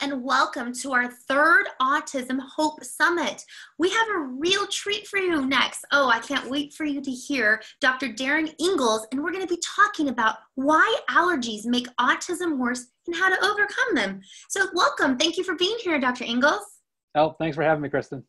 and welcome to our third Autism Hope Summit. We have a real treat for you next. Oh, I can't wait for you to hear Dr. DarinIngels, and we're going to be talking about why allergies make autism worse and how to overcome them. So welcome. Thank you for being here, Dr. Ingels. Oh, thanks for having me, Kristen.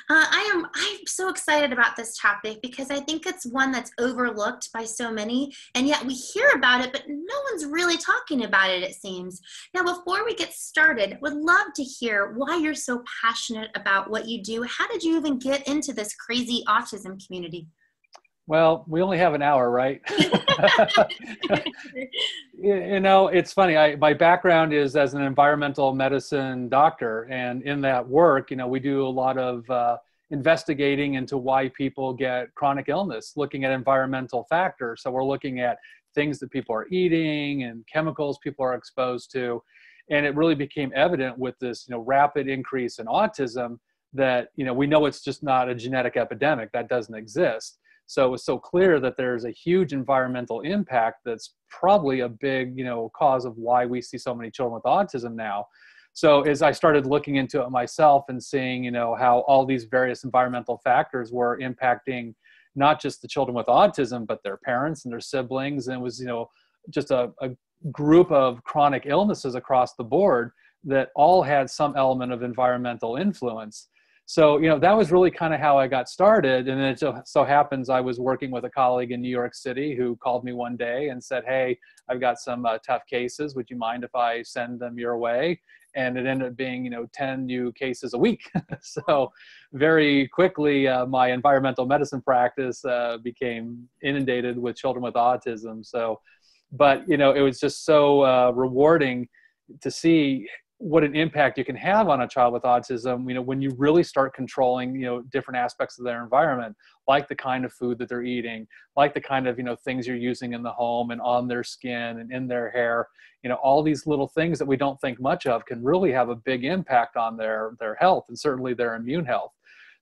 I'm so excited about this topic because I think it's one that's overlooked by so many, and yet we hear about it, but no one's really talking about it, it seems. Now, before we get started, would love to hear why you're so passionate about what you do. How did you even get into this crazy autism community? Well, we only have an hour, right? You know, it's funny. My background is as an environmental medicine doctor. And in that work, you know, we do a lot of investigating into why people get chronic illness, looking at environmental factors. So we're looking at things that people are eating and chemicals people are exposed to. And it really became evident with this, you know, rapid increase in autism that, you know, we know it's just not a genetic epidemic. That doesn't exist. So it was so clear that there's a huge environmental impact that's probably a big, you know, cause of why we see so many children with autism now. So as I started looking into it myself and seeing, you know, how all these various environmental factors were impacting not just the children with autism, but their parents and their siblings, and it was, you know, just a group of chronic illnesses across the board that all had some element of environmental influence. So, you know, that was really kind of how I got started. And then it just so happens I was working with a colleague in New York City who called me one day and said, "Hey, I've got some tough cases. Would you mind if I send them your way?" And it ended up being, you know, 10 new cases a week. So very quickly, my environmental medicine practice became inundated with children with autism. So, but, you know, it was just so rewarding to see what an impact you can have on a child with autism, you know, when you really start controlling, you know, different aspects of their environment, like the kind of food that they're eating, like the kind of, you know, things you're using in the home and on their skin and in their hair. You know, all these little things that we don't think much of can really have a big impact on their health and certainly their immune health.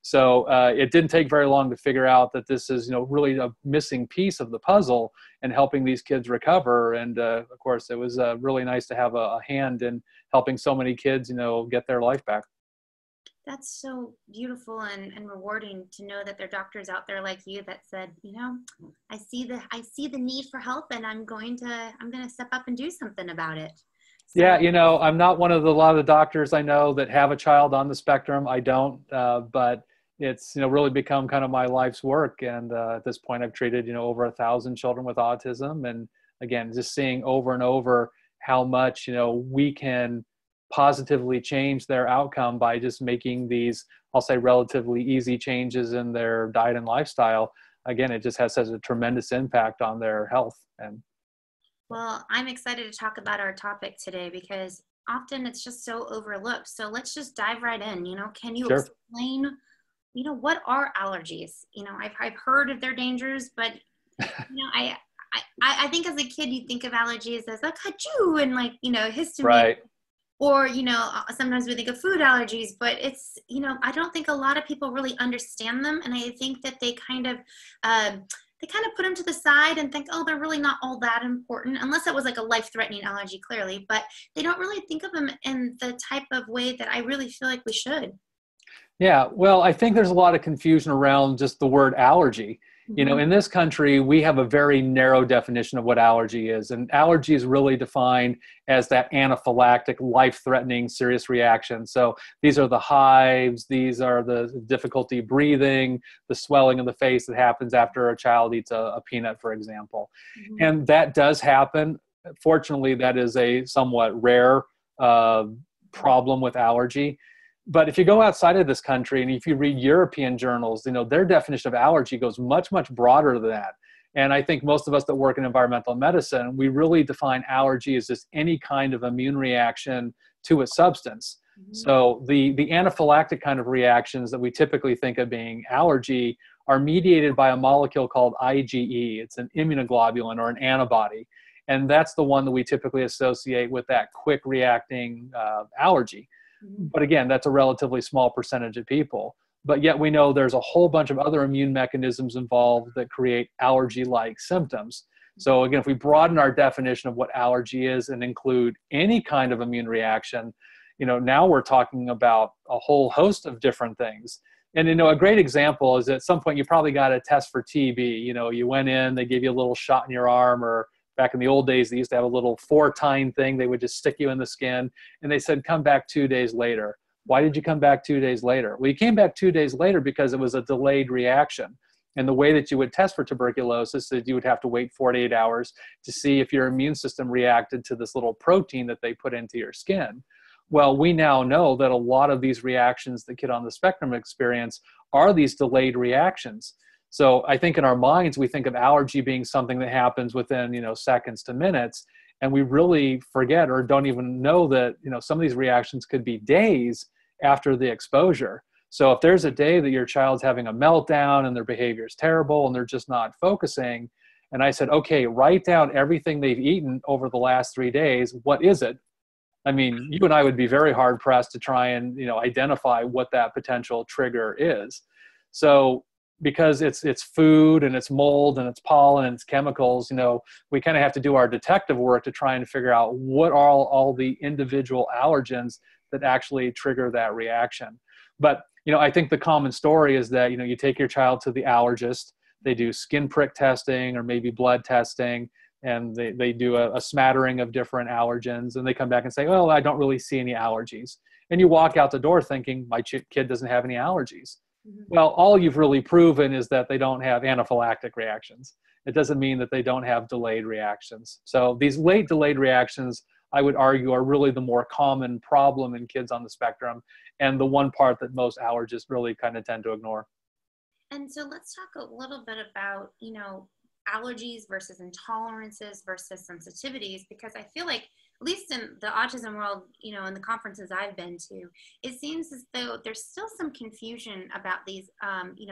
So it didn't take very long to figure out that this is, you know, really a missing piece of the puzzle in helping these kids recover. And of course, it was really nice to have a hand in helping so many kids, you know, get their life back. That's so beautiful and rewarding to know that there are doctors out there like you that said, you know, I see the need for help, and I'm going to step up and do something about it. So, yeah, you know, I'm not one of a lot of the doctors I know that have a child on the spectrum. I don't, but it's, you know, really become kind of my life's work. And at this point, I've treated, you know, over 1,000 children with autism. And again, just seeing over and over how much, you know, we can positively change their outcome by just making these, I'll say, relatively easy changes in their diet and lifestyle. Again, it just has such a tremendous impact on their health. And well, I'm excited to talk about our topic today because often it's just so overlooked. So let's just dive right in. You know, can you Sure. explain, you know, what are allergies? You know, I've heard of their dangers, but you know, I think as a kid you think of allergies as a kachoo and, like, you know, histamine. Right. Or, you know, sometimes we think of food allergies, but it's, you know, I don't think a lot of people really understand them. And I think that they kind of put them to the side and think, oh, they're really not all that important, unless it was like a life-threatening allergy, clearly. But they don't really think of them in the type of way that I really feel like we should. Yeah, well, I think there's a lot of confusion around just the word allergy. You know, in this country, we have a very narrow definition of what allergy is. And allergy is really defined as that anaphylactic, life-threatening, serious reaction. So these are the hives, these are the difficulty breathing, the swelling of the face that happens after a child eats a peanut, for example. And that does happen. Fortunately, that is a somewhat rare problem with allergy. But if you go outside of this country and if you read European journals, you know, their definition of allergy goes much, much broader than that. And I think most of us that work in environmental medicine, we really define allergy as just any kind of immune reaction to a substance. So the anaphylactic kind of reactions that we typically think of being allergy are mediated by a molecule called IgE. It's an immunoglobulin or an antibody. And that's the one that we typically associate with that quick reacting allergy. But again, that's a relatively small percentage of people. But yet we know there's a whole bunch of other immune mechanisms involved that create allergy-like symptoms. So again, if we broaden our definition of what allergy is and include any kind of immune reaction, now we're talking about a whole host of different things. And, a great example is at some point you probably got a test for TB. You went in, they gave you a little shot in your arm, or back in the old days, they used to have a little 4-tine thing. They would just stick you in the skin, and they said, come back 2 days later. Why did you come back 2 days later? Well, you came back 2 days later because it was a delayed reaction. And the way that you would test for tuberculosis is you would have to wait 48 hours to see if your immune system reacted to this little protein that they put into your skin. Well, we now know that a lot of these reactions that kids on the spectrum experience are these delayed reactions. So I think in our minds, we think of allergy being something that happens within, seconds to minutes. And we really forget or don't even know that, some of these reactions could be days after the exposure. So if there's a day that your child's having a meltdown and their behavior is terrible and they're just not focusing, and I said, okay, write down everything they've eaten over the last 3 days. What is it? I mean, you and I would be very hard pressed to try and, identify what that potential trigger is. So because it's food and it's mold and it's pollen and it's chemicals, we kind of have to do our detective work to try and figure out what are all the individual allergens that actually trigger that reaction. But, I think the common story is that, you take your child to the allergist, they do skin prick testing or maybe blood testing, and they do a smattering of different allergens, and they come back and say, oh, I don't really see any allergies. And you walk out the door thinking, my kid doesn't have any allergies. Mm-hmm. Well, all you've really proven is that they don't have anaphylactic reactions. It doesn't mean that they don't have delayed reactions. So these late delayed reactions, I would argue, are really the more common problem in kids on the spectrum, and the one part that most allergists really kind of tend to ignore. And so let's talk a little bit about, allergies versus intolerances versus sensitivities, because I feel like, at least in the autism world, in the conferences I've been to, it seems as though there's still some confusion about these,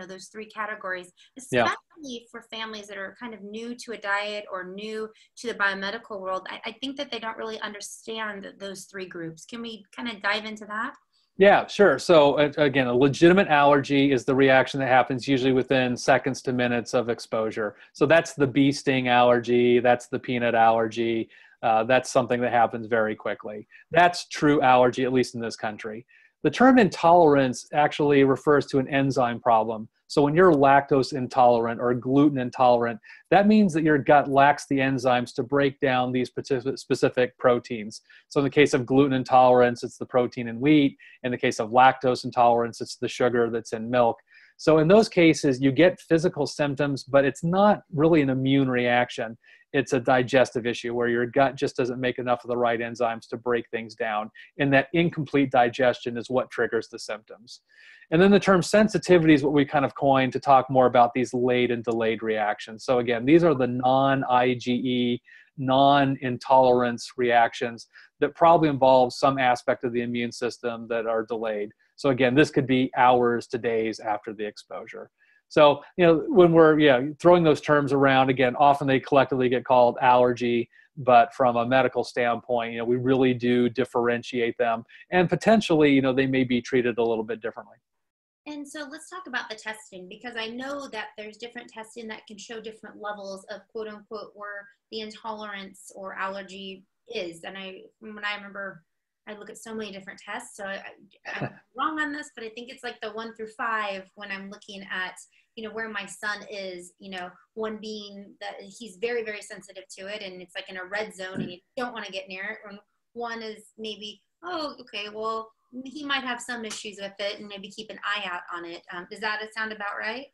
those 3 categories, especially for families that are kind of new to a diet or new to the biomedical world. I think that they don't really understand those 3 groups. Can we kind of dive into that? Yeah, sure. So again, a legitimate allergy is the reaction that happens usually within seconds to minutes of exposure. So that's the bee sting allergy, that's the peanut allergy, that's something that happens very quickly. That's true allergy, at least in this country. The term intolerance actually refers to an enzyme problem. So when you're lactose intolerant or gluten intolerant, that means that your gut lacks the enzymes to break down these specific proteins. So in the case of gluten intolerance, it's the protein in wheat. In the case of lactose intolerance, it's the sugar that's in milk. So in those cases, you get physical symptoms, but it's not really an immune reaction. It's a digestive issue where your gut just doesn't make enough of the right enzymes to break things down. And that incomplete digestion is what triggers the symptoms. And then the term sensitivity is what we kind of coined to talk more about these late and delayed reactions. So again, these are the non-IgE, non-intolerance reactions that probably involve some aspect of the immune system that are delayed. So again, this could be hours to days after the exposure. So, when we're throwing those terms around, again, often they collectively get called allergy, but from a medical standpoint, we really do differentiate them, and potentially, they may be treated a little bit differently. And so let's talk about the testing, because I know that there's different testing that can show different levels of quote unquote where the intolerance or allergy is. And when I remember, I look at so many different tests, so I'm wrong on this, but I think it's like the 1 through 5 when I'm looking at, where my son is, 1 being that he's very, very sensitive to it, and it's like in a red zone and you don't want to get near it. And 1 is maybe, oh, okay, well, he might have some issues with it and maybe keep an eye out on it. Does that sound about right?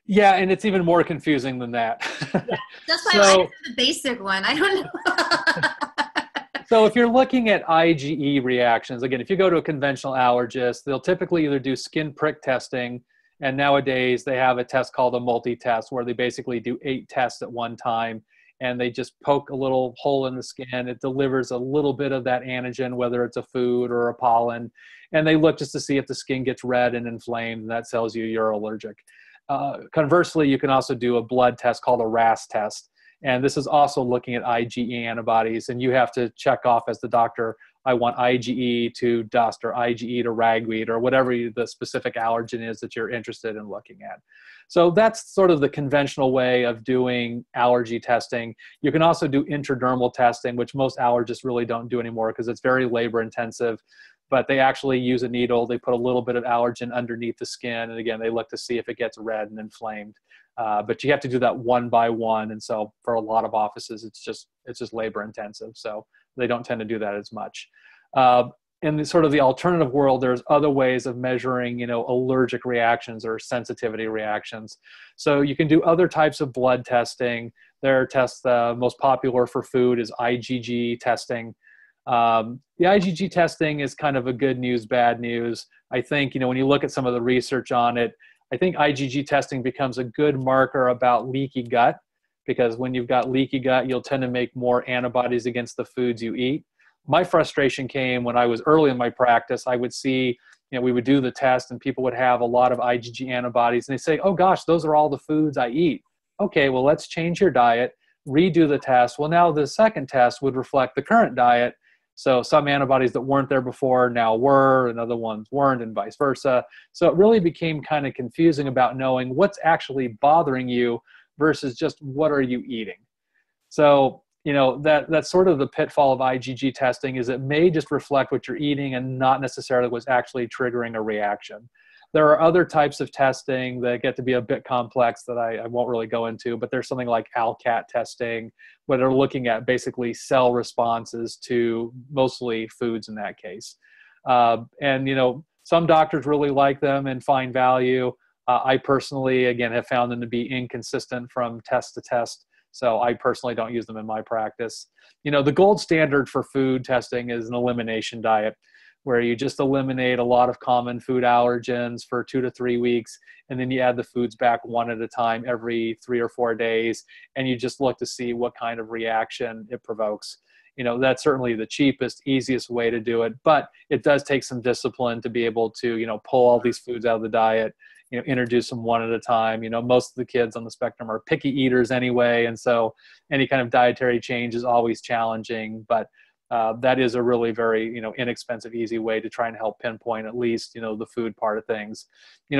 Yeah, and it's even more confusing than that. Yeah, that's why I have the basic one. I don't know. So if you're looking at IgE reactions, again, if you go to a conventional allergist, they'll typically either do skin prick testing, and nowadays they have a test called a multi-test where they basically do 8 tests at one time, and they just poke a little hole in the skin. It delivers a little bit of that antigen, whether it's a food or a pollen, and they look just to see if the skin gets red and inflamed, and that tells you you're allergic. Conversely, you can also do a blood test called a RAS test. And this is also looking at IgE antibodies, and you have to check off as the doctor, I want IgE to dust or IgE to ragweed or whatever the specific allergen is that you're interested in looking at. So that's sort of the conventional way of doing allergy testing. You can also do intradermal testing, which most allergists really don't do anymore because it's very labor intensive. but they actually use a needle. They put a little bit of allergen underneath the skin. And again, they look to see if it gets red and inflamed. But you have to do that one by one. And so for a lot of offices, it's just labor intensive. So they don't tend to do that as much. In the sort of the alternative world, there's other ways of measuring, allergic reactions or sensitivity reactions. So you can do other types of blood testing. There are tests, most popular for food is IgG testing. The IgG testing is kind of a good news, bad news. I think, when you look at some of the research on it, I think IgG testing becomes a good marker about leaky gut, because when you've got leaky gut, you'll tend to make more antibodies against the foods you eat. My frustration came when I was early in my practice. I would see, we would do the test and people would have a lot of IgG antibodies and they say, oh gosh, those are all the foods I eat. Okay, well, let's change your diet, redo the test. Well, now the second test would reflect the current diet. So some antibodies that weren't there before now were, and other ones weren't, and vice versa. So it really became kind of confusing about knowing what's actually bothering you versus just what are you eating. So, that's sort of the pitfall of IgG testing, is it may just reflect what you're eating and not necessarily what's actually triggering a reaction. There are other types of testing that get to be a bit complex that I won't really go into, but there's something like ALCAT testing, where they're looking at basically cell responses to mostly foods in that case. And some doctors really like them and find value. I personally, again, have found them to be inconsistent from test to test. So I personally don't use them in my practice. The gold standard for food testing is an elimination diet, where you just eliminate a lot of common food allergens for 2 to 3 weeks, and then you add the foods back one at a time every 3 or 4 days, and you just look to see what kind of reaction it provokes. That's certainly the cheapest, easiest way to do it, but it does take some discipline to be able to, pull all these foods out of the diet, introduce them one at a time. Most of the kids on the spectrum are picky eaters anyway, and so any kind of dietary change is always challenging, but that is a really very, inexpensive, easy way to try and help pinpoint at least, the food part of things.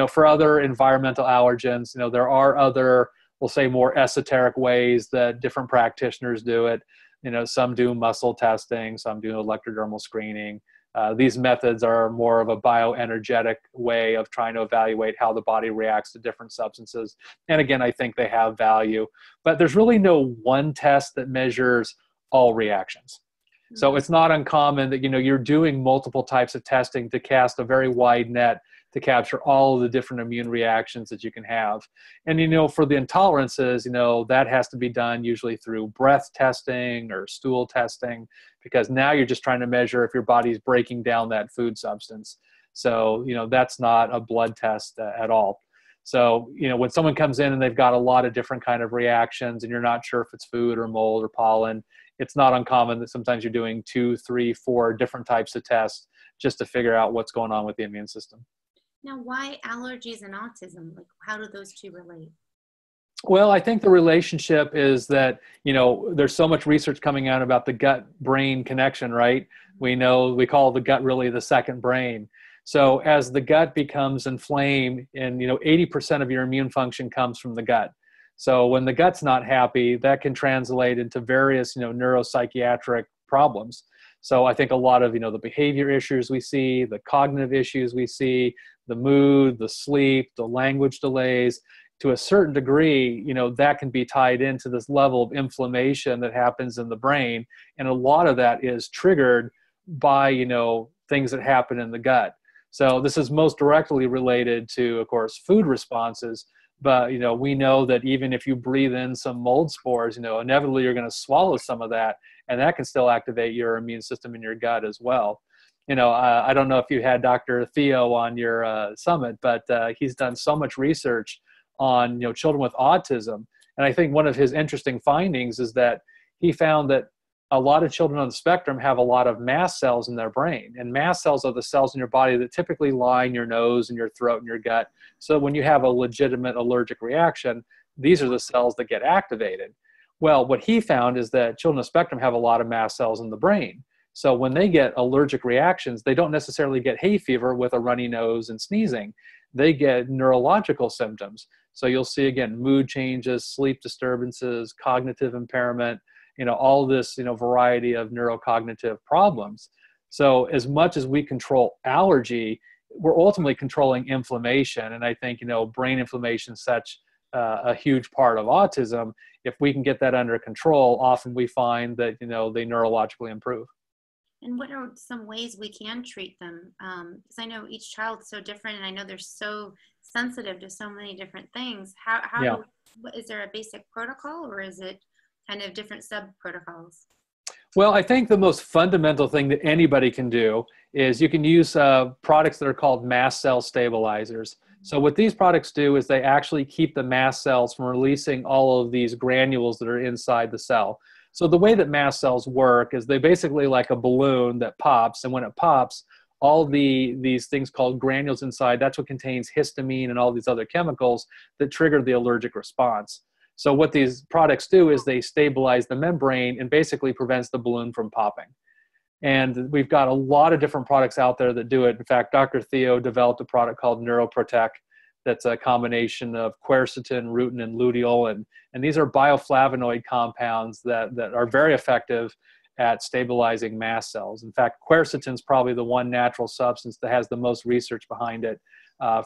For other environmental allergens, there are other, we'll say, more esoteric ways that different practitioners do it. Some do muscle testing, some do electrodermal screening. These methods are more of a bioenergetic way of trying to evaluate how the body reacts to different substances. And again, I think they have value, but there's really no one test that measures all reactions. So it's not uncommon that, you're doing multiple types of testing to cast a very wide net to capture all of the different immune reactions that you can have. And, for the intolerances, that has to be done usually through breath testing or stool testing, because now you're just trying to measure if your body's breaking down that food substance. So, that's not a blood test at all. So, when someone comes in and they've got a lot of different kind of reactions and you're not sure if it's food or mold or pollen, it's not uncommon that sometimes you're doing 2, 3, 4 different types of tests just to figure out what's going on with the immune system. Now, why allergies and autism? Like, how do those two relate? Well, I think the relationship is that, there's so much research coming out about the gut-brain connection, right? We call the gut really the second brain. So as the gut becomes inflamed, and 80% of your immune function comes from the gut. So when the gut's not happy, that can translate into various, neuropsychiatric problems. So I think a lot of, the behavior issues we see, the cognitive issues we see, the mood, the sleep, the language delays, to a certain degree, that can be tied into this level of inflammation that happens in the brain. And a lot of that is triggered by, things that happen in the gut. So this is most directly related to, of course, food responses. But, we know that even if you breathe in some mold spores, inevitably you're going to swallow some of that, and that can still activate your immune system in your gut as well. I don't know if you had Dr. Theo on your summit, but he's done so much research on, children with autism. And I think one of his interesting findings is that he found that a lot of children on the spectrum have a lot of mast cells in their brain. And mast cells are the cells in your body that typically line your nose and your throat and your gut. So when you have a legitimate allergic reaction, these are the cells that get activated. Well, what he found is that children on the spectrum have a lot of mast cells in the brain. So when they get allergic reactions, they don't necessarily get hay fever with a runny nose and sneezing. They get neurological symptoms. So you'll see, again, mood changes, sleep disturbances, cognitive impairment, all this, variety of neurocognitive problems. So as much as we control allergy, we're ultimately controlling inflammation. And I think, brain inflammation is such a huge part of autism. If we can get that under control, often we find that, they neurologically improve. And what are some ways we can treat them? Because I know each child's so different, and I know they're so sensitive to so many different things. Yeah. Is there a basic protocol, or is it kind of different sub protocols? Well, I think the most fundamental thing that anybody can do is you can use products that are called mast cell stabilizers. So what these products do is they actually keep the mast cells from releasing all of these granules that are inside the cell. So the way that mast cells work is they basically like a balloon that pops, and when it pops, all these things called granules inside, that's what contains histamine and all these other chemicals that trigger the allergic response. So what these products do is they stabilize the membrane and basically prevents the balloon from popping. And we've got a lot of different products out there that do it. In fact, Dr. Theo developed a product called Neuroprotect that's a combination of quercetin, rutin, and luteolin. And these are bioflavonoid compounds that are very effective at stabilizing mast cells. In fact, quercetin is probably the one natural substance that has the most research behind it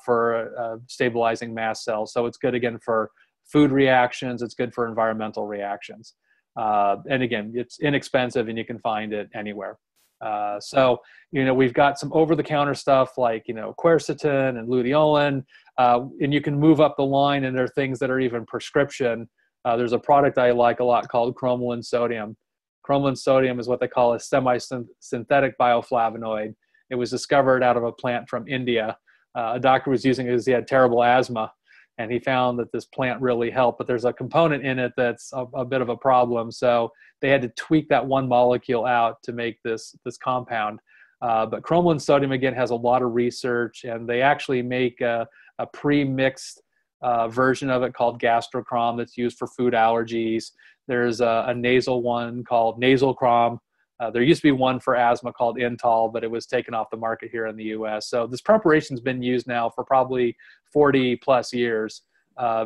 for stabilizing mast cells. So it's good, again, for food reactions. It's good for environmental reactions. And again, it's inexpensive and you can find it anywhere. So, we've got some over-the-counter stuff like, quercetin and luteolin, and you can move up the line, and there are things that are even prescription. There's a product I like a lot called cromolyn sodium. Cromolyn sodium is what they call a semi-synthetic bioflavonoid. It was discovered out of a plant from India. A doctor was using it because he had terrible asthma, and he found that this plant really helped, but there's a component in it that's a bit of a problem. So they had to tweak that one molecule out to make this compound. But cromolyn sodium, again, has a lot of research, and they actually make a pre-mixed version of it called gastrocrom that's used for food allergies. There's a nasal one called nasal crom. There used to be one for asthma called Intol, but it was taken off the market here in the US. So this preparation's been used now for probably 40 plus years,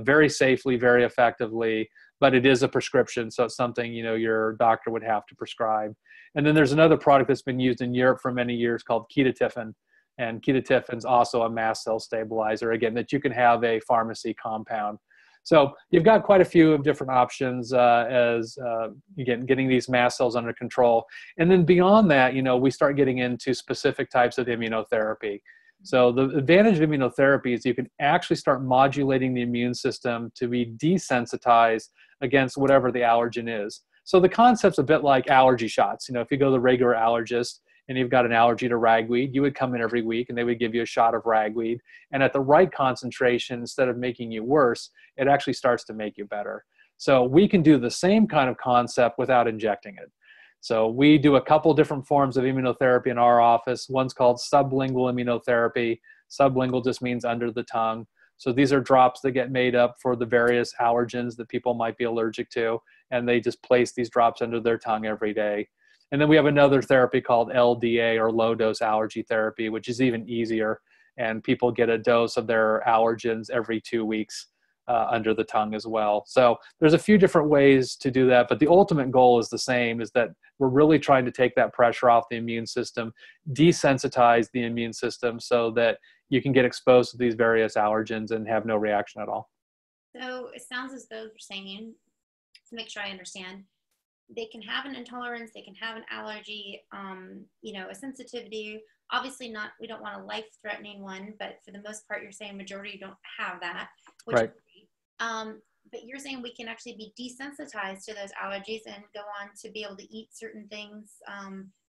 very safely, very effectively, but it is a prescription. So it's something, your doctor would have to prescribe. And then there's another product that's been used in Europe for many years called ketotifen. And ketotifen is also a mast cell stabilizer, again, that you can have a pharmacy compound. So you've got quite a few of different options again, getting these mast cells under control. And then beyond that, we start getting into specific types of immunotherapy. So the advantage of immunotherapy is you can actually start modulating the immune system to be desensitized against whatever the allergen is. So the concept's a bit like allergy shots. If you go to the regular allergist and you've got an allergy to ragweed, you would come in every week and they would give you a shot of ragweed. And at the right concentration, instead of making you worse, it actually starts to make you better. So we can do the same kind of concept without injecting it. So we do a couple different forms of immunotherapy in our office. One's called sublingual immunotherapy. Sublingual just means under the tongue. So these are drops that get made up for the various allergens that people might be allergic to, and they just place these drops under their tongue every day. And then we have another therapy called LDA, or low dose allergy therapy, which is even easier. And people get a dose of their allergens every 2 weeks under the tongue as well. So there's a few different ways to do that, but the ultimate goal is the same, is that we're really trying to take that pressure off the immune system, desensitize the immune system so that you can get exposed to these various allergens and have no reaction at all. So it sounds as though you're saying, to make sure I understand, they can have an intolerance, they can have an allergy, a sensitivity. Obviously not, we don't want a life-threatening one, but for the most part, you're saying majority don't have that, which right. is great. But you're saying we can actually be desensitized to those allergies and go on to be able to eat certain things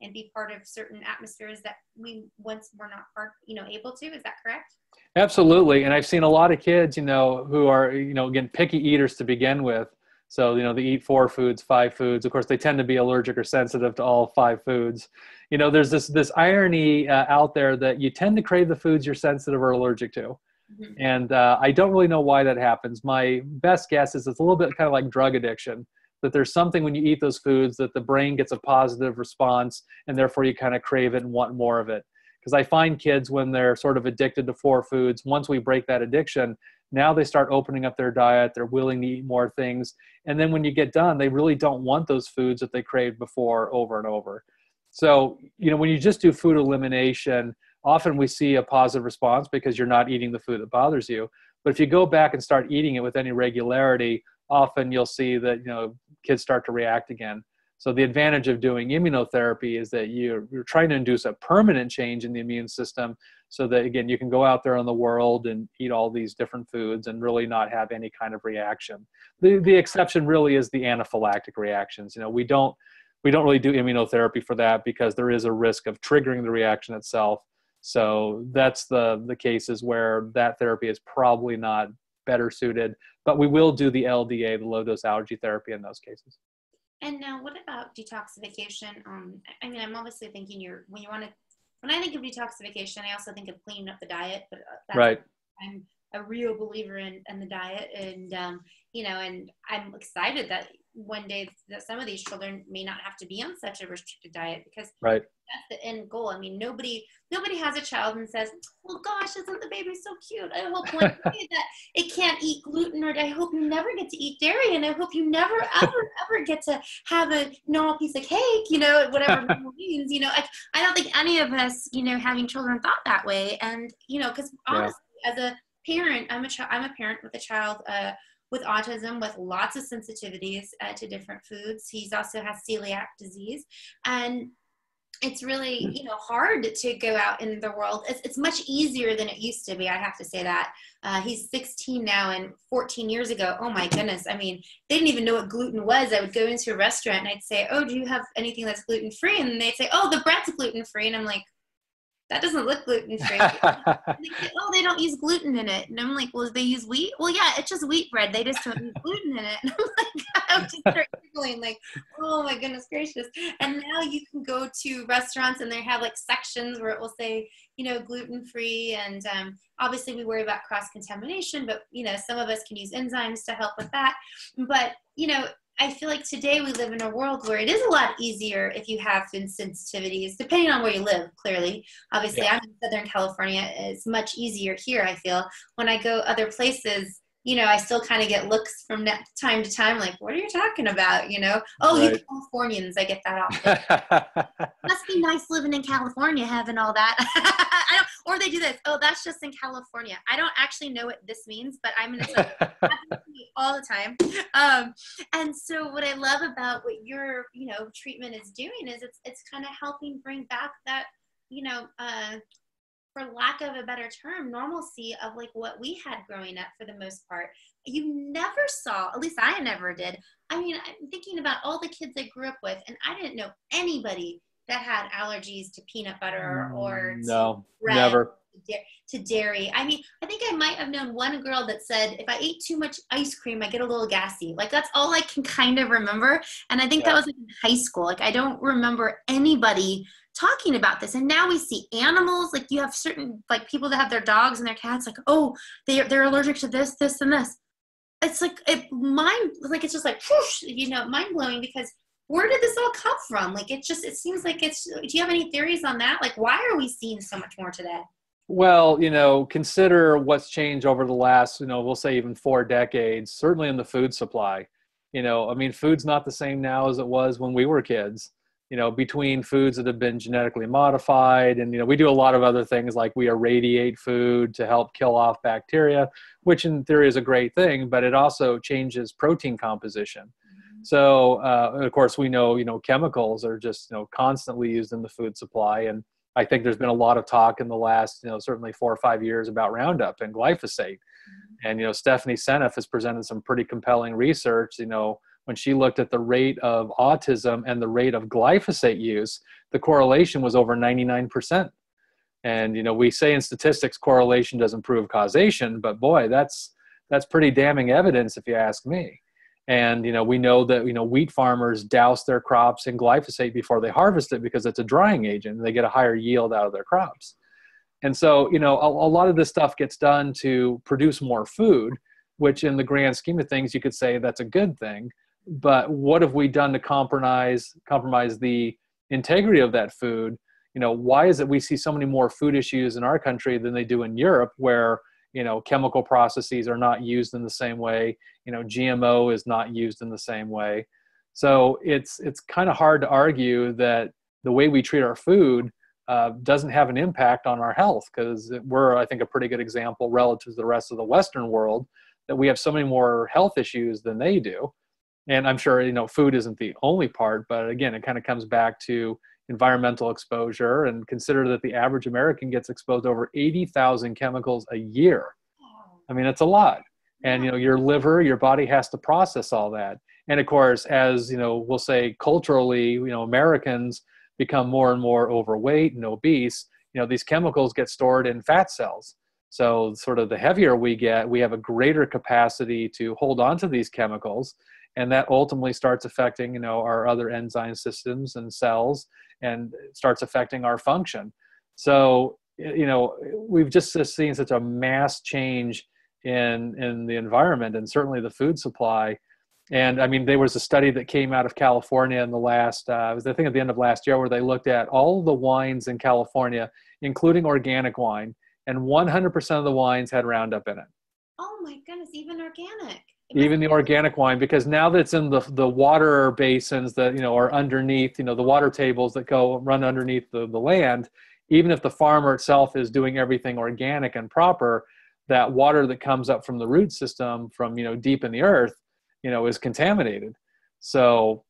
and be part of certain atmospheres that we once were not able to. Is that correct? Absolutely. And I've seen a lot of kids, who are, again, picky eaters to begin with. So, they eat 4 foods, 5 foods. Of course, they tend to be allergic or sensitive to all 5 foods. There's this irony out there that you tend to crave the foods you're sensitive or allergic to. Mm-hmm. And I don't really know why that happens. My best guess is it's a little bit kind of like drug addiction, that there's something when you eat those foods that the brain gets a positive response, and therefore you kind of crave it and want more of it. Because I find kids, when they're sort of addicted to 4 foods, once we break that addiction, now they start opening up their diet, they're willing to eat more things. And then when you get done, they really don't want those foods that they craved before over and over. So, when you just do food elimination, often we see a positive response because you're not eating the food that bothers you. But if you go back and start eating it with any regularity, often you'll see that, kids start to react again. So the advantage of doing immunotherapy is that you're trying to induce a permanent change in the immune system so that, again, you can go out there in the world and eat all these different foods and really not have any kind of reaction. The exception really is the anaphylactic reactions. We don't really do immunotherapy for that because there is a risk of triggering the reaction itself. So that's the cases where that therapy is probably not better suited, but we will do the LDA, the low dose allergy therapy, in those cases. And now, what about detoxification? I'm obviously thinking when I think of detoxification, I also think of cleaning up the diet, but right. I'm a real believer in the diet, and and I'm excited that one day that some of these children may not have to be on such a restricted diet, because right. that's the end goal. I mean, nobody has a child and says, well, gosh, isn't the baby so cute? I hope one day that it can't eat gluten, or I hope you never get to eat dairy, and I hope you never, ever get to have a normal piece of cake, whatever it means. I don't think any of us, having children thought that way. And, because honestly, as a parent, I'm a parent with a child with autism, with lots of sensitivities to different foods. He also has celiac disease, and it's really, hard to go out in the world. It's much easier than it used to be. I have to say that. He's 16 now, and 14 years ago, oh my goodness. I mean, they didn't even know what gluten was. I would go into a restaurant and I'd say, oh, do you have anything that's gluten-free? And they'd say, oh, the bread's gluten-free. And I'm like, that doesn't look gluten-free. Oh, they don't use gluten in it. And I'm like, well, they use wheat? Well, yeah, it's just wheat bread. They just don't use gluten in it. And I'm like, I would just start giggling, like, oh my goodness gracious. And now you can go to restaurants and they have like sections where it will say, gluten-free. And obviously we worry about cross-contamination, but, some of us can use enzymes to help with that. But, I feel like today we live in a world where it is a lot easier if you have food sensitivities, depending on where you live, clearly. Obviously, I'm in Southern California. It's much easier here, I feel. When I go other places, I still kind of get looks from time to time, like, what are you talking about? Oh, right. You Californians, I get that often. Must be nice living in California, having all that. Or they do this. Oh, that's just in California. I don't actually know what this means, but I'm going to say all the time. And so what I love about what your, treatment is doing is it's kind of helping bring back that, for lack of a better term, normalcy of like what we had growing up for the most part. You never saw, at least I never did. I mean, I'm thinking about all the kids I grew up with, and I didn't know anybody that had allergies to peanut butter or to bread, never. To dairy. I mean, I think I might have known one girl that said, if I ate too much ice cream, I get a little gassy. Like, that's all I can kind of remember. And I think that was like in high school. Like, I don't remember anybody talking about this. And now we see animals, like you have certain like people that have their dogs and their cats, like, oh, they're allergic to this, this, and this. It's like it's just like whoosh, mind blowing, because where did this all come from? Like, it seems like do you have any theories on that? Like, why are we seeing so much more today? Well, consider what's changed over the last, we'll say even 4 decades, certainly in the food supply. I mean, food's not the same now as it was when we were kids. Between foods that have been genetically modified, and, we do a lot of other things, like we irradiate food to help kill off bacteria, which in theory is a great thing, but it also changes protein composition. Mm-hmm. So, of course, we know, chemicals are just, constantly used in the food supply. And I think there's been a lot of talk in the last, certainly 4 or 5 years about Roundup and glyphosate. Mm-hmm. And, Stephanie Seneff has presented some pretty compelling research, when she looked at the rate of autism and the rate of glyphosate use, the correlation was over 99%. And, we say in statistics, correlation doesn't prove causation, but boy, that's pretty damning evidence if you ask me. And, we know that, wheat farmers douse their crops in glyphosate before they harvest it because it's a drying agent and they get a higher yield out of their crops. And so, a lot of this stuff gets done to produce more food, which in the grand scheme of things, you could say that's a good thing. But what have we done to compromise the integrity of that food? Why is it we see so many more food issues in our country than they do in Europe, where, chemical processes are not used in the same way, GMO is not used in the same way. So it's kind of hard to argue that, the way we treat our food doesn't have an impact on our health, because we're, I think, a pretty good example relative to the rest of the Western world that we have so many more health issues than they do. And I'm sure, food isn't the only part, but again, it kind of comes back to environmental exposure, and consider that the average American gets exposed to over 80,000 chemicals a year. I mean, it's a lot. And, your liver, your body has to process all that. And of course, as, we'll say culturally, Americans become more and more overweight and obese, these chemicals get stored in fat cells. So sort of the heavier we get, we have a greater capacity to hold on to these chemicals. And that ultimately starts affecting, our other enzyme systems and cells, and starts affecting our function. So, we've just seen such a mass change in the environment, and certainly the food supply. And I mean, there was a study that came out of California in the last, it was I think at the end of last year, where they looked at all the wines in California, including organic wine, and 100% of the wines had Roundup in it. Oh my goodness, even organic. Even the organic wine, because now that it's in the water basins that, are underneath, the water tables that run underneath the land, even if the farmer itself is doing everything organic and proper, that water that comes up from the root system from, deep in the earth, is contaminated. So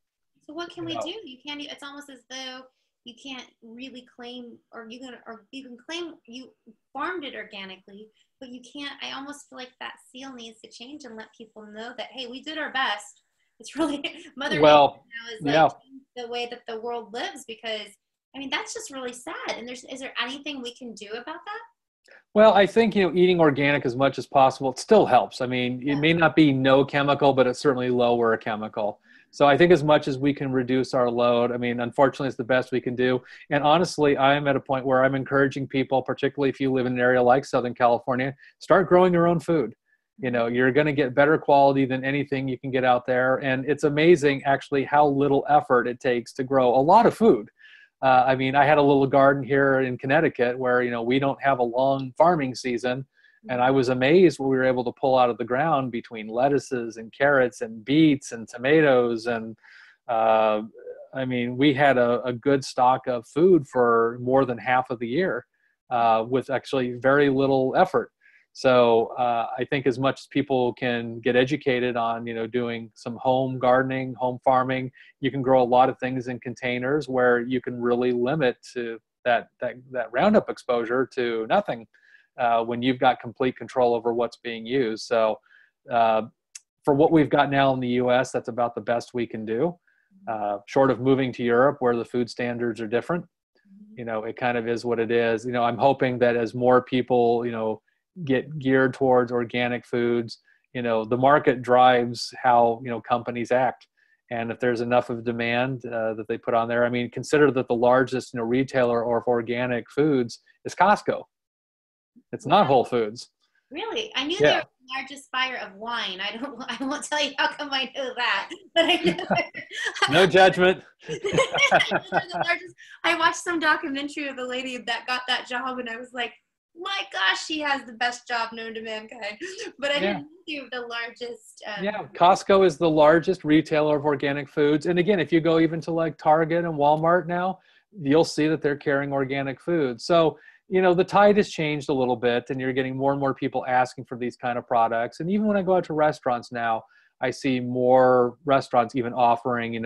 what can we do? You can't, it's almost as though you can't really claim, or you can claim you farmed it organically, but you can't. I almost feel like that seal needs to change and let people know that, hey, we did our best. It's really Mother Nature now is like the way that the world lives, because I mean, that's just really sad. And is there anything we can do about that? Well, I think, eating organic as much as possible, it still helps. I mean, it may not be no chemical, but it's certainly lower chemical. So I think as much as we can reduce our load, I mean, unfortunately, it's the best we can do. And honestly, I'm at a point where I'm encouraging people, particularly if you live in an area like Southern California, start growing your own food. You're going to get better quality than anything you can get out there. And it's amazing, actually, how little effort it takes to grow a lot of food. I mean, I had a little garden here in Connecticut where, we don't have a long farming season. And I was amazed what we were able to pull out of the ground between lettuces and carrots and beets and tomatoes. And I mean, we had a good stock of food for more than half of the year with actually very little effort. So I think as much as people can get educated on, doing some home gardening, home farming, you can grow a lot of things in containers where you can really limit to that Roundup exposure to nothing when you've got complete control over what's being used. So for what we've got now in the US, that's about the best we can do. Short of moving to Europe where the food standards are different, it kind of is what it is. I'm hoping that as more people, get geared towards organic foods, the market drives how, companies act. And if there's enough of demand that they put on there, I mean, consider that the largest, retailer of organic foods is Costco. It's not Whole Foods. Really? I knew they were the largest buyer of wine. I won't tell you how come I know that, but I know. No judgment. I watched some documentary of the lady that got that job, and I was like, my gosh, she has the best job known to mankind. But I didn't think the largest. Costco is the largest retailer of organic foods. And again, if you go even to like Target and Walmart now, you'll see that they're carrying organic food. So, the tide has changed a little bit, and you're getting more and more people asking for these kind of products. And even when I go out to restaurants now, I see more restaurants even offering,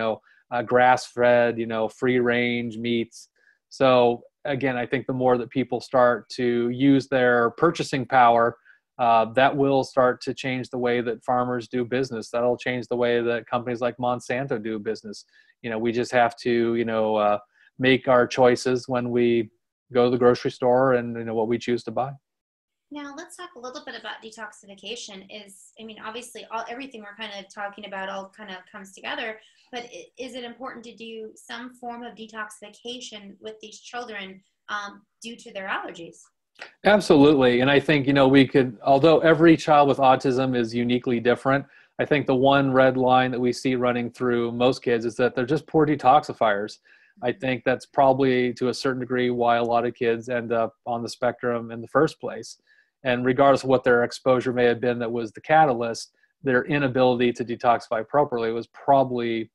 grass-fed, free range meats. So again, I think the more that people start to use their purchasing power, that will start to change the way that farmers do business. That'll change the way that companies like Monsanto do business. We just have to, make our choices when we go to the grocery store and what we choose to buy. Now let's talk a little bit about detoxification. Obviously everything we're kind of talking about all kind of comes together, but is it important to do some form of detoxification with these children due to their allergies? Absolutely. And I think, we could, although every child with autism is uniquely different, I think the one red line that we see running through most kids is that they're just poor detoxifiers. I think that's probably to a certain degree why a lot of kids end up on the spectrum in the first place. And regardless of what their exposure may have been that was the catalyst, their inability to detoxify properly was probably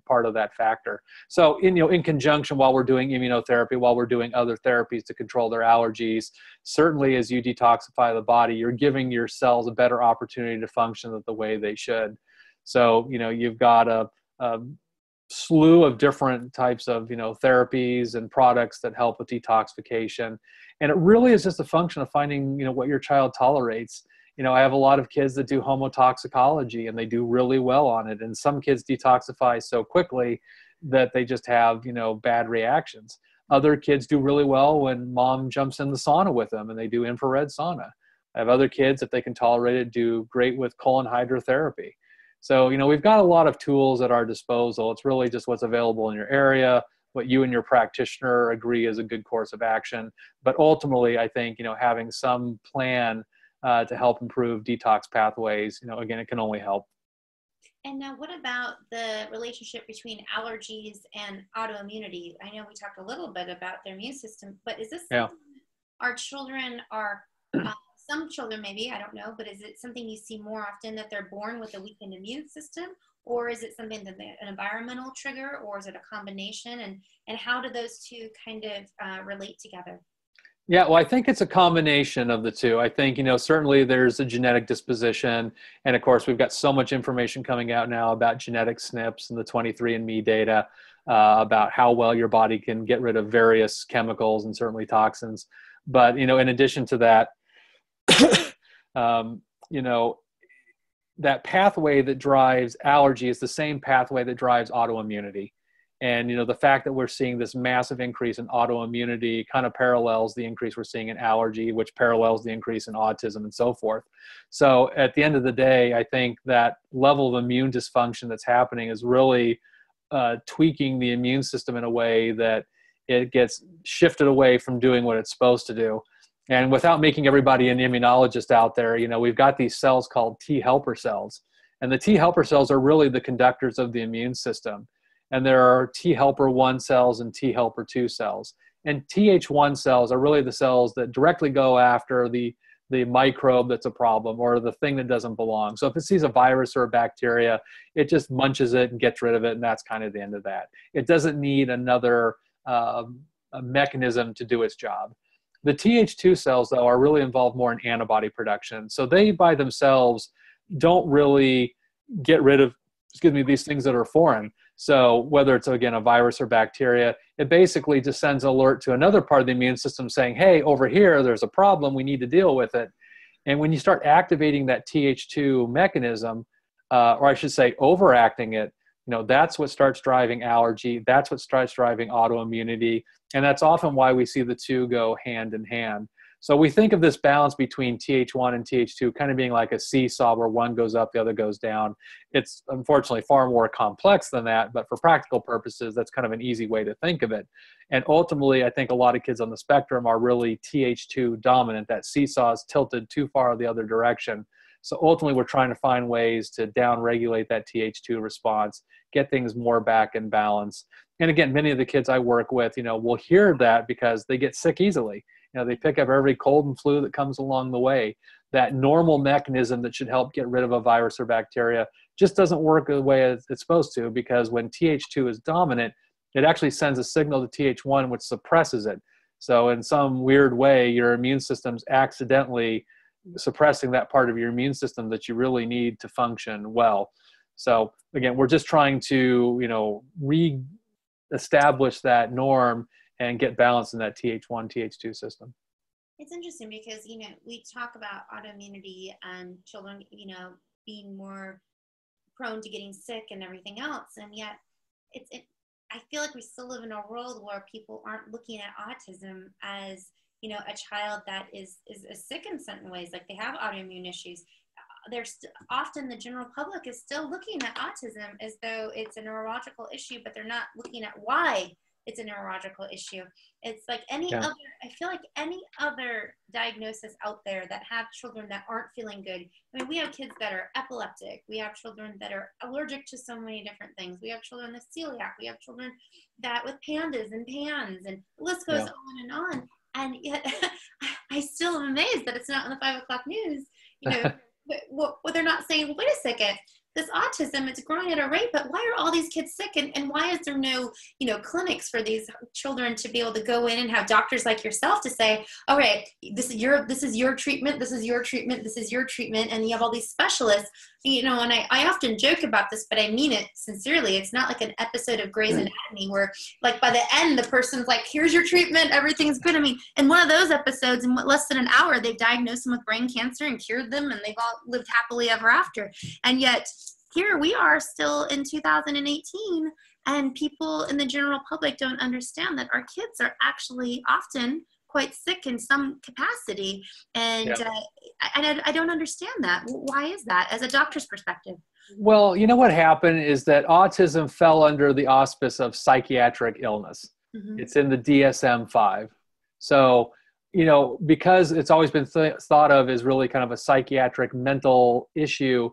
part of that factor. So in conjunction, while we're doing immunotherapy, while we're doing other therapies to control their allergies, certainly as you detoxify the body, you're giving your cells a better opportunity to function the way they should. So, you've got a slew of different types of, therapies and products that help with detoxification. And it really is just a function of finding, what your child tolerates. I have a lot of kids that do homotoxicology and they do really well on it. And some kids detoxify so quickly that they just have, bad reactions. Other kids do really well when mom jumps in the sauna with them and they do infrared sauna. I have other kids, if they can tolerate it, do great with colon hydrotherapy. So, we've got a lot of tools at our disposal. It's really just what's available in your area, what you and your practitioner agree is a good course of action. But ultimately, I think, having some plan to help improve detox pathways, again, it can only help. And now what about the relationship between allergies and autoimmunity? I know we talked a little bit about their immune system, but is this something our children are, some children maybe, I don't know, but is it something you see more often that they're born with a weakened immune system? Or is it something that an environmental trigger, or is it a combination? And how do those two kind of relate together? Yeah, well, I think it's a combination of the two. I think, certainly there's a genetic disposition. And of course, we've got so much information coming out now about genetic SNPs and the 23andMe data about how well your body can get rid of various chemicals and certainly toxins. But, in addition to that, that pathway that drives allergy is the same pathway that drives autoimmunity. And, the fact that we're seeing this massive increase in autoimmunity kind of parallels the increase we're seeing in allergy, which parallels the increase in autism and so forth. So at the end of the day, I think that level of immune dysfunction that's happening is really tweaking the immune system in a way that it gets shifted away from doing what it's supposed to do. And without making everybody an immunologist out there, we've got these cells called T helper cells. And the T helper cells are really the conductors of the immune system. And there are T helper 1 cells and T helper 2 cells. And Th1 cells are really the cells that directly go after the microbe that's a problem or the thing that doesn't belong. So if it sees a virus or a bacteria, it just munches it and gets rid of it, and that's kind of the end of that. It doesn't need another mechanism to do its job. The Th2 cells, though, are really involved more in antibody production. So they by themselves don't really get rid of, these things that are foreign. So whether it's, again, a virus or bacteria, it basically just sends an alert to another part of the immune system saying, hey, over here, there's a problem. We need to deal with it. And when you start activating that Th2 mechanism, or I should say overacting it, that's what starts driving allergy. That's what starts driving autoimmunity. And that's often why we see the two go hand in hand. So we think of this balance between Th1 and Th2 kind of being like a seesaw where one goes up, the other goes down. It's unfortunately far more complex than that, but for practical purposes, that's kind of an easy way to think of it. And ultimately, I think a lot of kids on the spectrum are really Th2 dominant. That seesaw is tilted too far the other direction. So ultimately, we're trying to find ways to down-regulate that Th2 response, get things more back in balance. And again, many of the kids I work with, will hear that because they get sick easily. They pick up every cold and flu that comes along the way. That normal mechanism that should help get rid of a virus or bacteria just doesn't work the way it's supposed to, because when Th2 is dominant, it actually sends a signal to Th1 which suppresses it. So in some weird way, your immune system's accidentally suppressing that part of your immune system that you really need to function well. So again, we're just trying to, re-establish that norm and get balance in that Th1, Th2 system. It's interesting because, we talk about autoimmunity and children, being more prone to getting sick and everything else. And yet I feel like we still live in a world where people aren't looking at autism as, a child that is sick in certain ways, like they have autoimmune issues. Often the general public is still looking at autism as though it's a neurological issue, but they're not looking at why it's a neurological issue. It's like I feel like any other diagnosis out there that have children that aren't feeling good. I mean, we have kids that are epileptic. We have children that are allergic to so many different things. We have children with celiac. We have children that with pandas and pans, and the list goes on and on. And yet I still am amazed that it's not on the 5 o'clock news, but they're not saying, well, wait a second, this autism, it's growing at a rate, but why are all these kids sick? And why is there no, clinics for these children to be able to go in and have doctors like yourself to say, all right, this is your treatment, this is your treatment, this is your treatment. And you have all these specialists, and I often joke about this, but I mean it sincerely. It's not like an episode of Grey's Anatomy where like by the end, the person's like, here's your treatment, everything's good. I mean, in one of those episodes, in less than an hour, they've diagnosed them with brain cancer and cured them, and they've all lived happily ever after. And yet here we are still in 2018, and people in the general public don't understand that our kids are actually often quite sick in some capacity. And I don't understand that. Why is that as a doctor's perspective? Well, you know what happened is that autism fell under the auspice of psychiatric illness. Mm-hmm. It's in the DSM-5. So, because it's always been thought of as really kind of a psychiatric mental issue,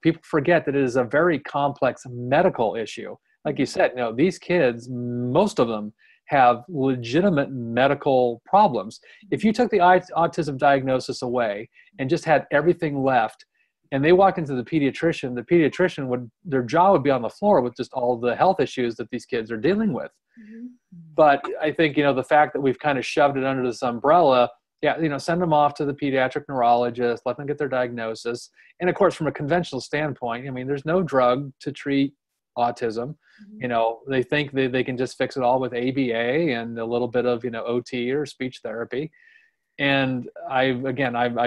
people forget that it is a very complex medical issue. Like you said, these kids, most of them have legitimate medical problems. If you took the autism diagnosis away and just had everything left, and they walked into the pediatrician their jaw would be on the floor with just all the health issues that these kids are dealing with. Mm-hmm. But I think, the fact that we've kind of shoved it under this umbrella, send them off to the pediatric neurologist, let them get their diagnosis. And of course, from a conventional standpoint, there's no drug to treat autism. Mm-hmm. They think they can just fix it all with ABA and a little bit of, OT or speech therapy. And I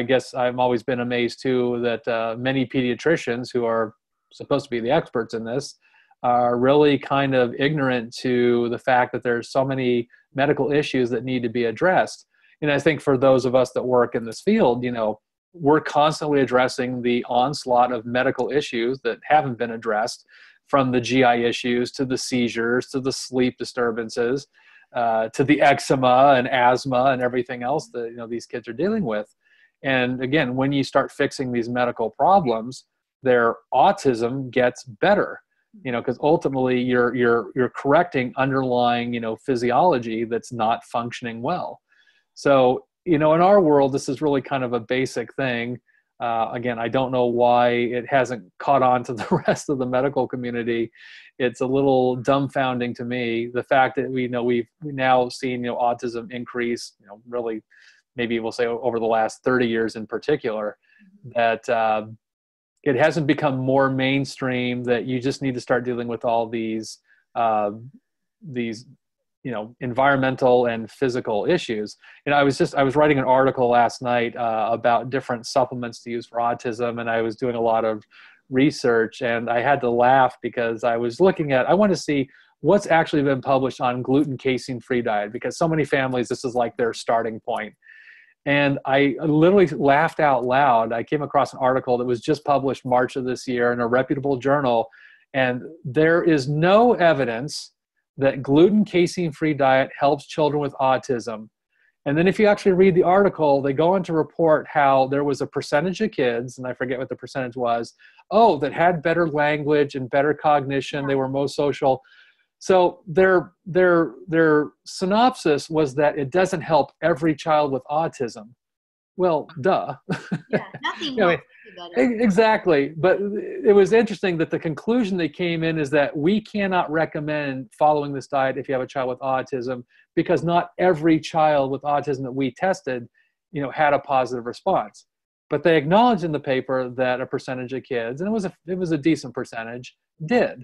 guess I've always been amazed too that many pediatricians who are supposed to be the experts in this are really kind of ignorant to the fact that there's so many medical issues that need to be addressed. And I think for those of us that work in this field, we're constantly addressing the onslaught of medical issues that haven't been addressed, from the GI issues to the seizures to the sleep disturbances, to the eczema and asthma and everything else that these kids are dealing with. And again, when you start fixing these medical problems, their autism gets better. Because ultimately you're correcting underlying physiology that's not functioning well. So in our world, this is really kind of a basic thing. Again, I don't know why it hasn't caught on to the rest of the medical community. It's a little dumbfounding to me, the fact that we've now seen autism increase, really maybe we'll say over the last 30 years in particular, that it hasn't become more mainstream, that you just need to start dealing with all these environmental and physical issues. I was writing an article last night about different supplements to use for autism, and I was doing a lot of research, and I had to laugh because I want to see what's actually been published on gluten casein free diet, because so many families, this is like their starting point. And I literally laughed out loud. I came across an article that was just published March of this year in a reputable journal, and there is no evidence that gluten casein-free diet helps children with autism. And then if you actually read the article, they go on to report how there was a percentage of kids, and I forget what the percentage was, that had better language and better cognition. They were most social. So their synopsis was that it doesn't help every child with autism. Well, duh. Yeah, nothing helps better. Exactly. But it was interesting that the conclusion they came in is that we cannot recommend following this diet if you have a child with autism, because not every child with autism that we tested, had a positive response. But they acknowledged in the paper that a percentage of kids, and it was a decent percentage, did.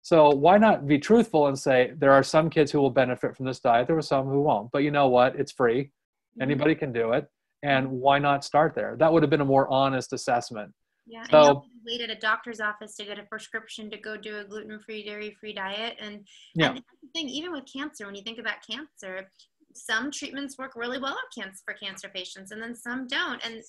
So why not be truthful and say there are some kids who will benefit from this diet, there were some who won't. But you know what? It's free. Anybody can do it. And why not start there? That would have been a more honest assessment. Yeah, and you don't wait at a doctor's office to get a prescription to go do a gluten-free, dairy-free diet. And that's the thing, even with cancer, when you think about cancer, some treatments work really well for cancer patients, and then some don't. And,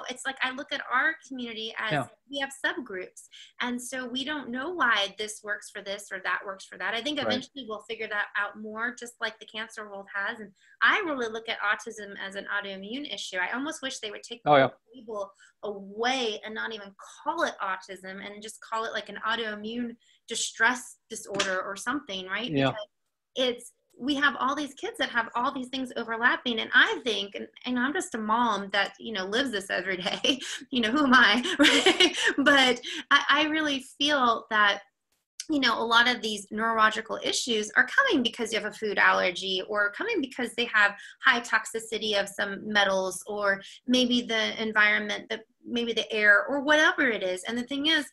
it's like I look at our community as we have subgroups. And so we don't know why this works for this or that works for that. I think eventually we'll figure that out more, just like the cancer world has. And I really look at autism as an autoimmune issue. I almost wish they would take the label away and not even call it autism and just call it like an autoimmune distress disorder or something, right? Yeah. Because we have all these kids that have all these things overlapping. And I think, and I'm just a mom that, lives this every day, who am I? Right? But I really feel that, a lot of these neurological issues are coming because you have a food allergy, or coming because they have high toxicity of some metals, or maybe the environment, maybe the air, or whatever it is. And the thing is,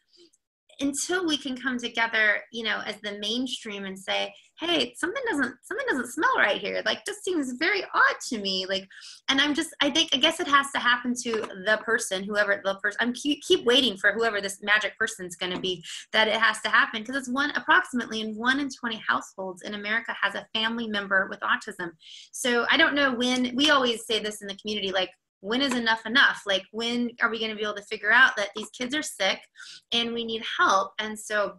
until we can come together, as the mainstream and say, hey, something doesn't smell right here. Like, this seems very odd to me. Like, and I guess it has to happen to the person, whoever the person, I'm keep waiting for whoever this magic person's going to be, that it has to happen. Because it's approximately in 1 in 20 households in America has a family member with autism. So I don't know when, we always say this in the community, like, when is enough enough? Like, when are we going to be able to figure out that these kids are sick and we need help? And so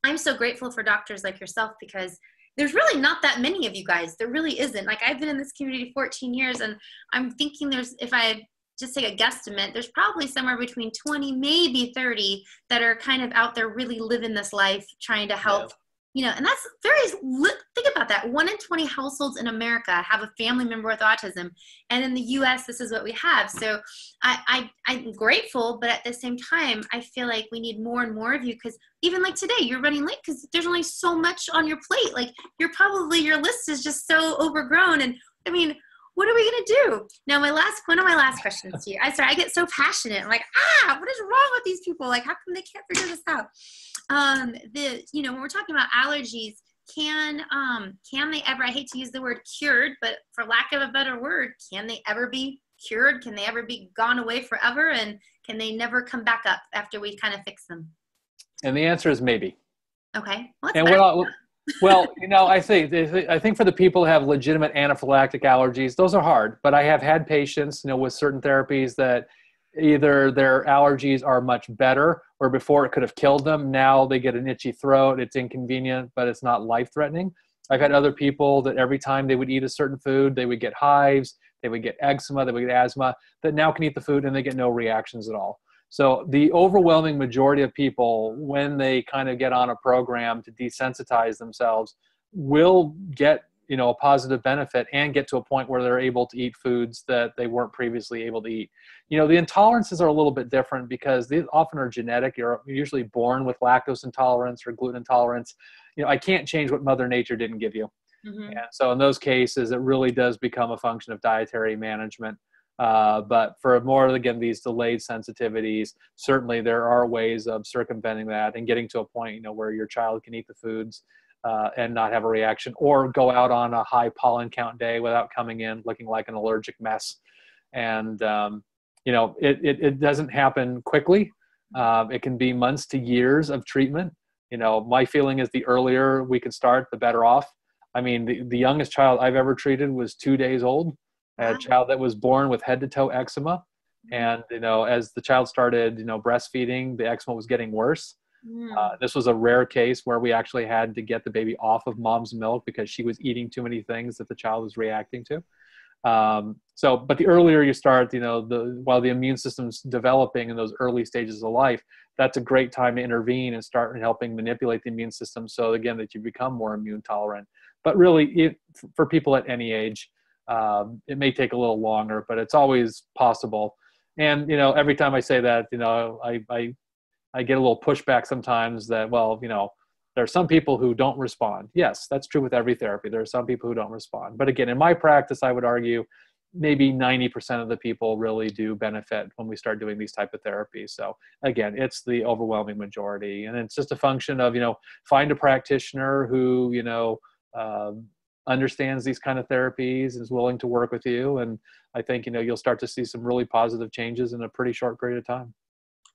I'm so grateful for doctors like yourself, because there's really not that many of you guys. There really isn't. Like, I've been in this community 14 years, and I'm thinking if I just take a guesstimate, there's probably somewhere between 20, maybe 30 that are kind of out there really living this life, trying to help. Yeah. And that's think about that. 1 in 20 households in America have a family member with autism. And in the US, this is what we have. So I'm grateful, but at the same time, I feel like we need more and more of you, because even like today, you're running late because there's only so much on your plate. Like, your list is just so overgrown. And I mean, what are we going to do? Now, one of my last questions to you. I get so passionate. I'm like, what is wrong with these people? Like, how come they can't figure this out? When we're talking about allergies, can they ever, I hate to use the word cured, but for lack of a better word, can they ever be cured? Can they ever be gone away forever? And can they never come back up after we kind of fix them? And the answer is maybe. Okay. Well, I think for the people who have legitimate anaphylactic allergies, those are hard. But I have had patients, with certain therapies that either their allergies are much better, or before it could have killed them, now they get an itchy throat. It's inconvenient, but it's not life-threatening. I've had other people that every time they would eat a certain food, they would get hives, they would get eczema, they would get asthma, that now can eat the food and they get no reactions at all. So the overwhelming majority of people, when they kind of get on a program to desensitize themselves, will get, a positive benefit and get to a point where they're able to eat foods that they weren't previously able to eat. The intolerances are a little bit different because they often are genetic. You're usually born with lactose intolerance or gluten intolerance. I can't change what Mother Nature didn't give you. Mm-hmm. And so in those cases, it really does become a function of dietary management. But for more, again, these delayed sensitivities, certainly there are ways of circumventing that and getting to a point, where your child can eat the foods and not have a reaction, or go out on a high pollen count day without coming in looking like an allergic mess. And, it doesn't happen quickly. It can be months to years of treatment. My feeling is the earlier we can start, the better off. I mean, the youngest child I've ever treated was 2 days old. I had a child that was born with head to toe eczema. And, as the child started, breastfeeding, the eczema was getting worse. This was a rare case where we actually had to get the baby off of mom's milk because she was eating too many things that the child was reacting to. But the earlier you start, while the immune system's developing in those early stages of life, that's a great time to intervene and start helping manipulate the immune system. So again, that you become more immune tolerant. But really, for people at any age, it may take a little longer, but it's always possible. And, every time I say that, I get a little pushback sometimes that, there are some people who don't respond. Yes, that's true with every therapy. There are some people who don't respond. But again, in my practice, I would argue maybe 90% of the people really do benefit when we start doing these type of therapies. So again, it's the overwhelming majority. And it's just a function of, find a practitioner who, understands these kind of therapies and is willing to work with you. And I think, you'll start to see some really positive changes in a pretty short period of time.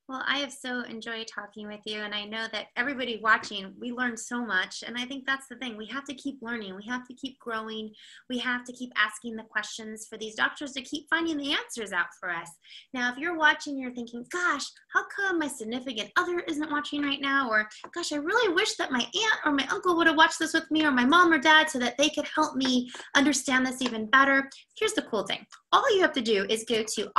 Well, I have so enjoyed talking with you, and I know that everybody watching, we learned so much, and I think that's the thing. We have to keep learning. We have to keep growing. We have to keep asking the questions for these doctors to keep finding the answers out for us. Now, if you're watching, you're thinking, gosh, how come my significant other isn't watching right now? Or, gosh, I really wish that my aunt or my uncle would have watched this with me, or my mom or dad, so that they could help me understand this even better. Here's the cool thing. All you have to do is go to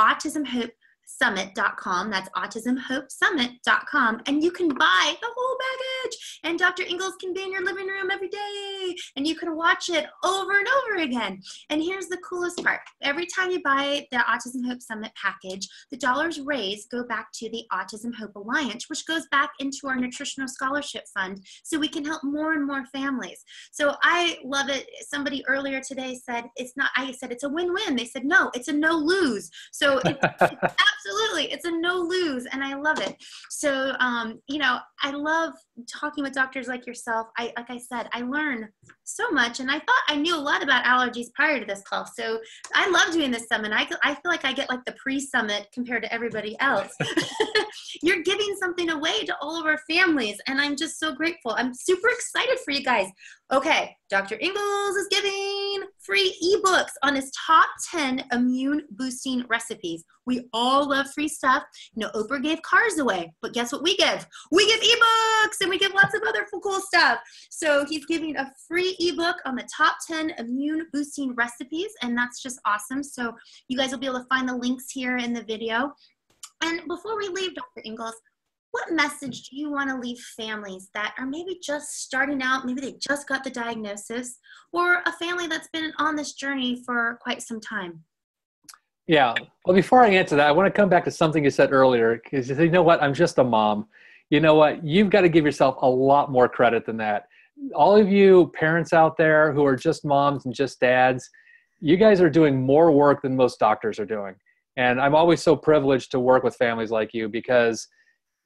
autismhopesummit.com. That's autismhopesummit.com. And you can buy the whole package. And Dr. Ingels can be in your living room every day. And you can watch it over and over again. And here's the coolest part. Every time you buy the Autism Hope Summit package, the dollars raised go back to the Autism Hope Alliance, which goes back into our nutritional scholarship fund so we can help more and more families. So I love it. Somebody earlier today said, it's not, I said, it's a win-win. They said, no, it's a no-lose. So it's absolutely, it's a no-lose, and I love it. So, you know, I love talking with doctors like yourself. Like I said, I learn so much, and I thought I knew a lot about allergies prior to this call. So I love doing this summit. I feel like I get like the pre-summit compared to everybody else. You're giving something away to all of our families, and I'm just so grateful. I'm super excited for you guys. Okay, Dr. Ingels is giving free ebooks on his top 10 immune boosting recipes. We all love free stuff. You know, Oprah gave cars away, but guess what we give? We give ebooks, and we give lots of other cool stuff. So he's giving a free ebook on the top 10 immune boosting recipes, and that's just awesome. So you guys will be able to find the links here in the video. And before we leave, Dr. Ingels, what message do you want to leave families that are maybe just starting out, maybe they just got the diagnosis, or a family that's been on this journey for quite some time? Yeah. Well, before I answer that, I want to come back to something you said earlier, because you said, you know what, I'm just a mom. You know what, you've got to give yourself a lot more credit than that. All of you parents out there who are just moms and just dads, you guys are doing more work than most doctors are doing. And I'm always so privileged to work with families like you, because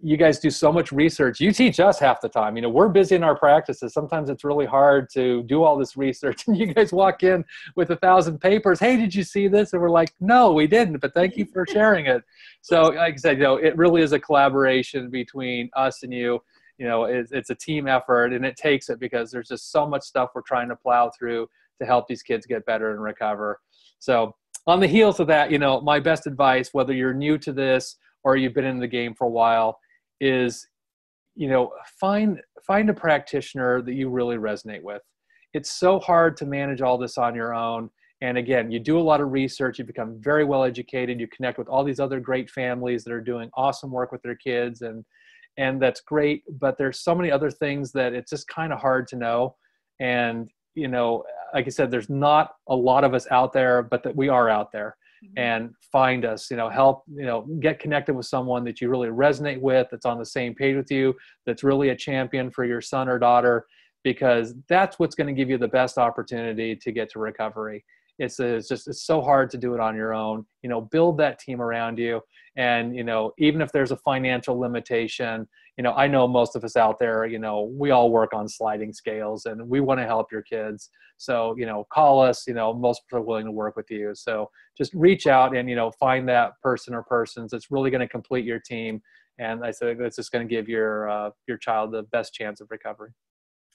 you guys do so much research. You teach us half the time. You know, we're busy in our practices. Sometimes it's really hard to do all this research. And you guys walk in with 1,000 papers. Hey, did you see this? And we're like, no, we didn't, but thank you for sharing it. So like I said, you know, it really is a collaboration between us and you. You know, it's a team effort, and it takes it, because there's just so much stuff we're trying to plow through to help these kids get better and recover. So on the heels of that, you know, my best advice, whether you're new to this or you've been in the game for a while, is, you know, find a practitioner that you really resonate with. It's so hard to manage all this on your own. And again, you do a lot of research, you become very well educated, you connect with all these other great families that are doing awesome work with their kids, and that's great. But there's so many other things that it's just kind of hard to know. And, you know, like I said, there's not a lot of us out there, but that we are out there. And find us, you know, help, you know, get connected with someone that you really resonate with, that's on the same page with you, that's really a champion for your son or daughter, because that's what's going to give you the best opportunity to get to recovery. It's so hard to do it on your own. You know, build that team around you. And, you know, even if there's a financial limitation, you know, I know most of us out there, you know, we all work on sliding scales, and we want to help your kids. So, you know, call us, you know, most people are willing to work with you. So just reach out and, you know, find that person or persons that's really going to complete your team. And I said, it's just going to give your child the best chance of recovery.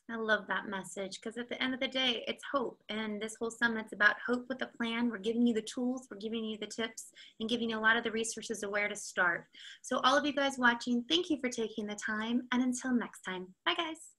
I love that message, because at the end of the day, it's hope. And this whole summit's about hope with a plan. We're giving you the tools, we're giving you the tips, and giving you a lot of the resources of where to start. So all of you guys watching, thank you for taking the time. And until next time, bye guys.